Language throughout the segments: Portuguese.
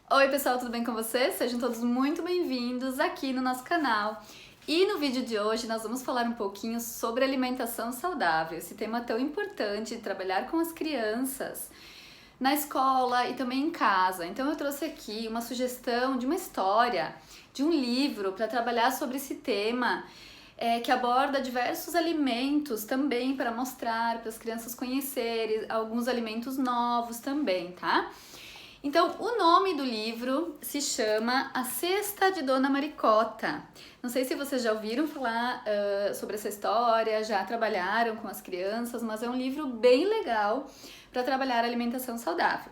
Oi pessoal, tudo bem com vocês? Sejam todos muito bem-vindos aqui no nosso canal. E no vídeo de hoje nós vamos falar um pouquinho sobre alimentação saudável, esse tema tão importante de trabalhar com as crianças na escola e também em casa. Então eu trouxe aqui uma sugestão de uma história, de um livro para trabalhar sobre esse tema, que aborda diversos alimentos também para mostrar para as crianças conhecerem alguns alimentos novos também, tá? Então, o nome do livro se chama A Cesta de Dona Maricota. Não sei se vocês já ouviram falar sobre essa história, já trabalharam com as crianças, mas é um livro bem legal para trabalhar a alimentação saudável.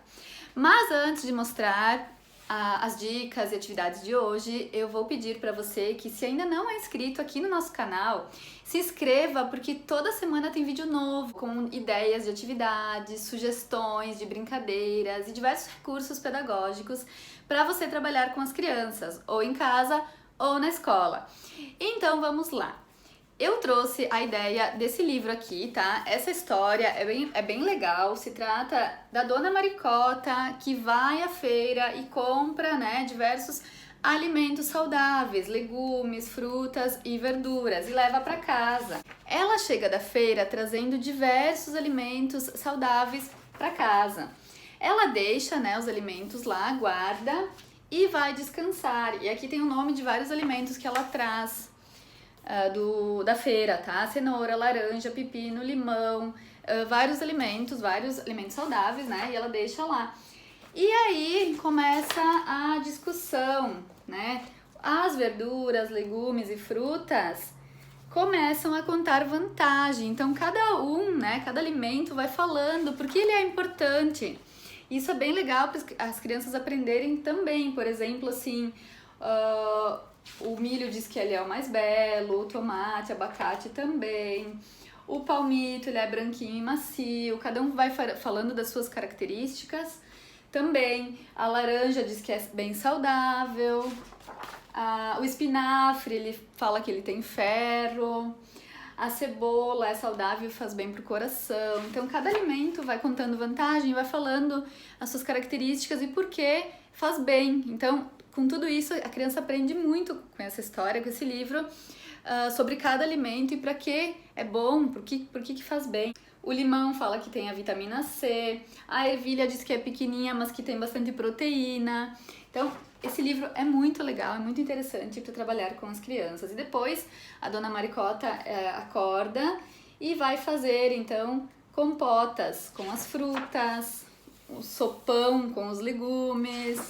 Mas antes de mostrar as dicas e atividades de hoje, eu vou pedir para você que, se ainda não é inscrito aqui no nosso canal, se inscreva, porque toda semana tem vídeo novo com ideias de atividades, sugestões de brincadeiras e diversos recursos pedagógicos para você trabalhar com as crianças, ou em casa ou na escola. Então vamos lá. Eu trouxe a ideia desse livro aqui, tá? Essa história é bem legal, se trata da Dona Maricota que vai à feira e compra, né, diversos alimentos saudáveis, legumes, frutas e verduras e leva para casa. Ela chega da feira trazendo diversos alimentos saudáveis para casa. Ela deixa, né, os alimentos lá, guarda e vai descansar. E aqui tem o nome de vários alimentos que ela traz da feira, tá? Cenoura, laranja, pepino, limão, vários alimentos saudáveis, né? E ela deixa lá. E aí começa a discussão, né? As verduras, legumes e frutas começam a contar vantagem. Então cada um, né? Cada alimento vai falando porque ele é importante. Isso é bem legal para as crianças aprenderem também. Por exemplo, assim, o milho diz que ele é o mais belo, o tomate, abacate também. O palmito, ele é branquinho e macio. Cada um vai falando das suas características também. A laranja diz que é bem saudável. O espinafre, ele fala que ele tem ferro. A cebola é saudável e faz bem pro coração. Então, cada alimento vai contando vantagem, vai falando as suas características e por que faz bem. Então, com tudo isso, a criança aprende muito com essa história, com esse livro, sobre cada alimento e para que é bom, por que faz bem. O limão fala que tem a vitamina C, a ervilha diz que é pequenininha, mas que tem bastante proteína. Então, esse livro é muito legal, é muito interessante para trabalhar com as crianças. E depois, a Dona Maricota acorda e vai fazer, então, compotas com as frutas, o sopão com os legumes.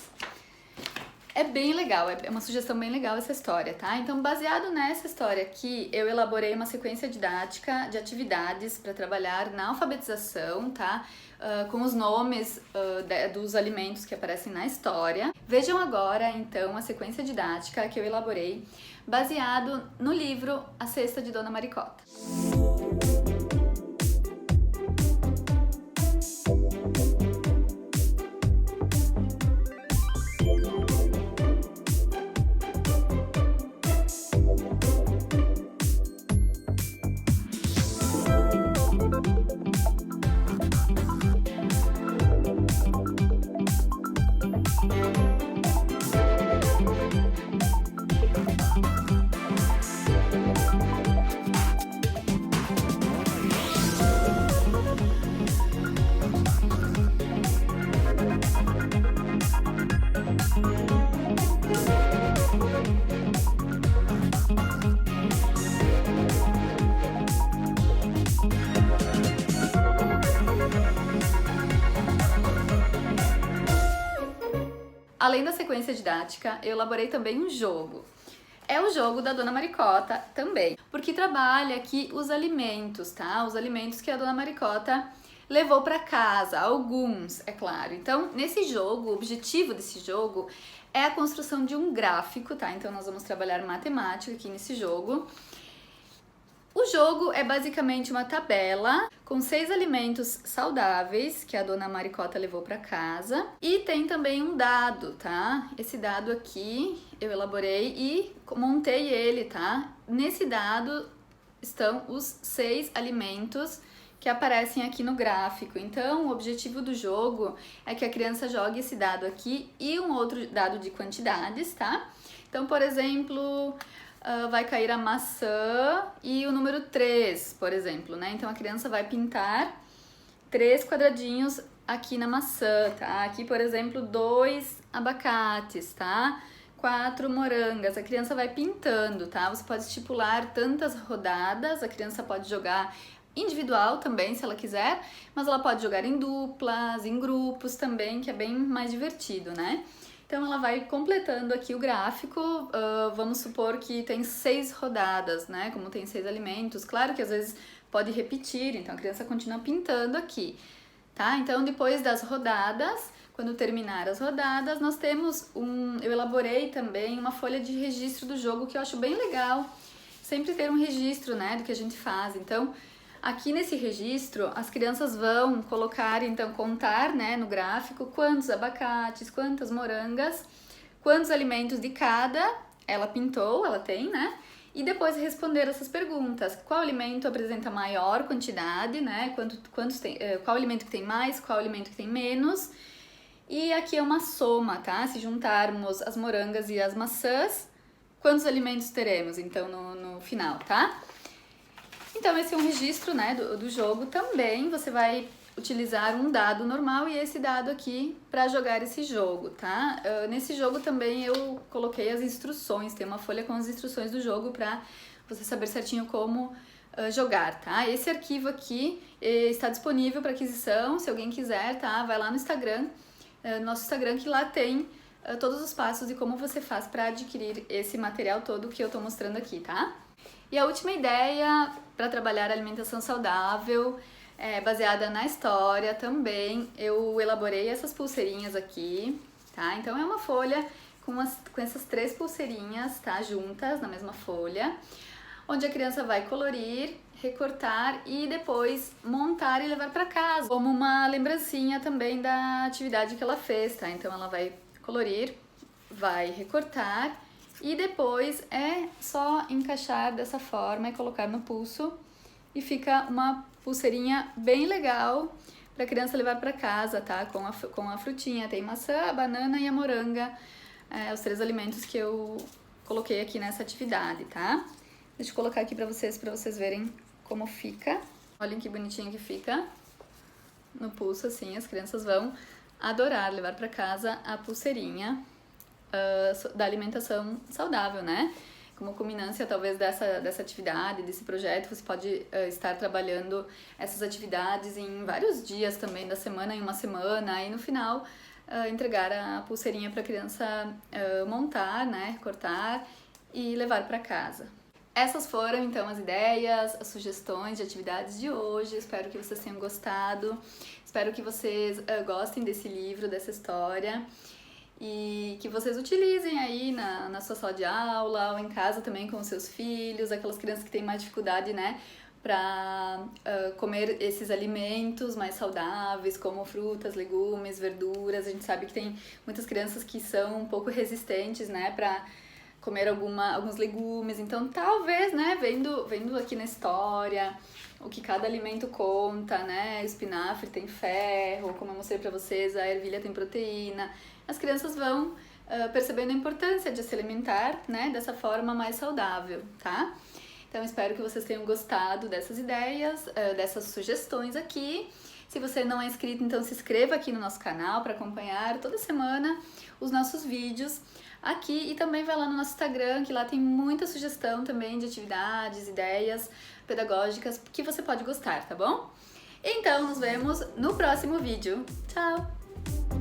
É bem legal, é uma sugestão bem legal essa história, tá? Então, baseado nessa história aqui, eu elaborei uma sequência didática de atividades para trabalhar na alfabetização, tá? Com os nomes dos alimentos que aparecem na história. Vejam agora, então, a sequência didática que eu elaborei, baseado no livro A Cesta de Dona Maricota. Além da sequência didática, eu elaborei também um jogo. É o jogo da Dona Maricota também, porque trabalha aqui os alimentos, tá? Os alimentos que a Dona Maricota levou para casa, alguns, é claro. Então, nesse jogo, o objetivo desse jogo é a construção de um gráfico, tá? Então, nós vamos trabalhar matemática aqui nesse jogo. O jogo é basicamente uma tabela com 6 alimentos saudáveis que a Dona Maricota levou para casa e tem também um dado, tá? Esse dado aqui eu elaborei e montei ele, tá? Nesse dado estão os 6 alimentos que aparecem aqui no gráfico. Então, o objetivo do jogo é que a criança jogue esse dado aqui e um outro dado de quantidades, tá? Então, por exemplo, vai cair a maçã e o número 3, por exemplo, né? Então, a criança vai pintar 3 quadradinhos aqui na maçã, tá? Aqui, por exemplo, 2 abacates, tá? 4 morangas. A criança vai pintando, tá? Você pode estipular tantas rodadas, a criança pode jogar individual também, se ela quiser, mas ela pode jogar em duplas, em grupos também, que é bem mais divertido, né? Então ela vai completando aqui o gráfico, vamos supor que tem 6 rodadas, né? Como tem 6 alimentos, claro que às vezes pode repetir, então a criança continua pintando aqui, tá? Então depois das rodadas, quando terminar as rodadas, nós temos eu elaborei também uma folha de registro do jogo que eu acho bem legal, sempre ter um registro, né, do que a gente faz. Então, aqui nesse registro, as crianças vão colocar, então, contar, né, no gráfico, quantos abacates, quantas morangas, quantos alimentos de cada ela pintou, ela tem, né? E depois responder essas perguntas. Qual alimento apresenta maior quantidade, né? Qual alimento que tem mais, qual alimento que tem menos. E aqui é uma soma, tá? Se juntarmos as morangas e as maçãs, quantos alimentos teremos, então, no final, tá? Então, esse é um registro, né, do jogo também. Você vai utilizar um dado normal e esse dado aqui para jogar esse jogo, tá? Nesse jogo também eu coloquei as instruções, tem uma folha com as instruções do jogo para você saber certinho como jogar, tá? Esse arquivo aqui está disponível para aquisição, se alguém quiser, tá? Vai lá no Instagram, nosso Instagram, que lá tem todos os passos de como você faz para adquirir esse material todo que eu tô mostrando aqui, tá? E a última ideia para trabalhar a alimentação saudável, baseada na história também, eu elaborei essas pulseirinhas aqui, tá? Então é uma folha com essas 3 pulseirinhas, tá? Juntas na mesma folha, onde a criança vai colorir, recortar e depois montar e levar para casa, como uma lembrancinha também da atividade que ela fez, tá? Então ela vai colorir, vai recortar e depois é só encaixar dessa forma e colocar no pulso e fica uma pulseirinha bem legal para a criança levar para casa, tá? Com a frutinha, tem maçã, a banana e a moranga, os 3 alimentos que eu coloquei aqui nessa atividade, tá? Deixa eu colocar aqui para vocês verem como fica. Olhem que bonitinho que fica no pulso, assim, as crianças vão adorar levar para casa a pulseirinha da alimentação saudável, né? Como culminância, talvez, dessa atividade, desse projeto, você pode estar trabalhando essas atividades em vários dias também da semana, em uma semana, e no final entregar a pulseirinha para a criança montar, né? Cortar e levar para casa. Essas foram, então, as ideias, as sugestões de atividades de hoje. Espero que vocês tenham gostado. Espero que vocês gostem desse livro, dessa história. E que vocês utilizem aí na sua sala de aula ou em casa também com os seus filhos, aquelas crianças que têm mais dificuldade, né, para comer esses alimentos mais saudáveis, como frutas, legumes, verduras. A gente sabe que tem muitas crianças que são um pouco resistentes, né, para comer alguns legumes. Então, talvez, né, vendo aqui na história o que cada alimento conta, né, o espinafre tem ferro, como eu mostrei para vocês, a ervilha tem proteína. As crianças vão percebendo a importância de se alimentar, né, dessa forma mais saudável, tá? Então, espero que vocês tenham gostado dessas ideias, dessas sugestões aqui. Se você não é inscrito, então se inscreva aqui no nosso canal para acompanhar toda semana os nossos vídeos aqui, e também vai lá no nosso Instagram, que lá tem muita sugestão também de atividades, ideias pedagógicas que você pode gostar, tá bom? Então, nos vemos no próximo vídeo. Tchau!